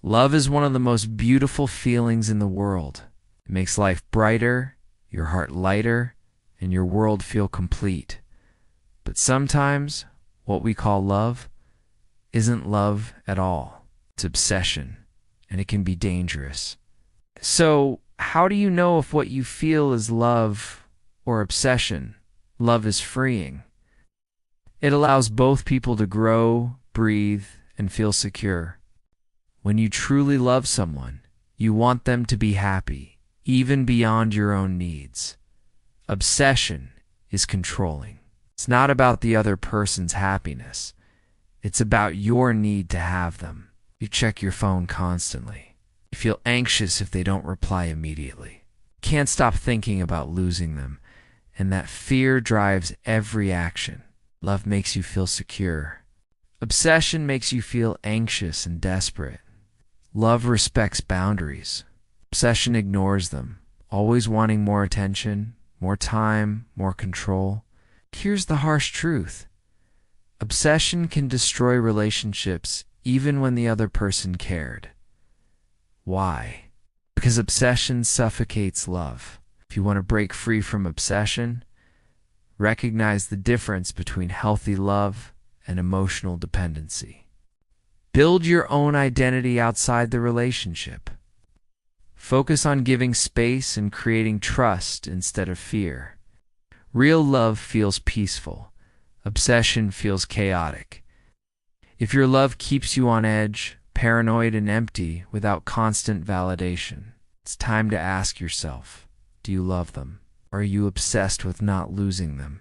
Love is one of the most beautiful feelings in the world. It makes life brighter, your heart lighter, and your world feel complete. But sometimes, what we call love isn't love at all. It's obsession, and it can be dangerous. So, how do you know if what you feel is love or obsession? Love is freeing. It allows both people to grow, breathe, and feel secure. When you truly love someone, you want them to be happy, even beyond your own needs. Obsession is controlling. It's not about the other person's happiness. It's about your need to have them. You check your phone constantly. You feel anxious if they don't reply immediately. You can't stop thinking about losing them, and that fear drives every action. Love makes you feel secure. Obsession makes you feel anxious and desperate. Love respects boundaries. Obsession ignores them, always wanting more attention, more time, more control. Here's the harsh truth. Obsession can destroy relationships even when the other person cared. Why? Because obsession suffocates love. If you want to break free from obsession, recognize the difference between healthy love and emotional dependency. Build your own identity outside the relationship. Focus on giving space and creating trust instead of fear. Real love feels peaceful. Obsession feels chaotic. If your love keeps you on edge, paranoid and empty without constant validation, it's time to ask yourself, do you love them? Or are you obsessed with not losing them?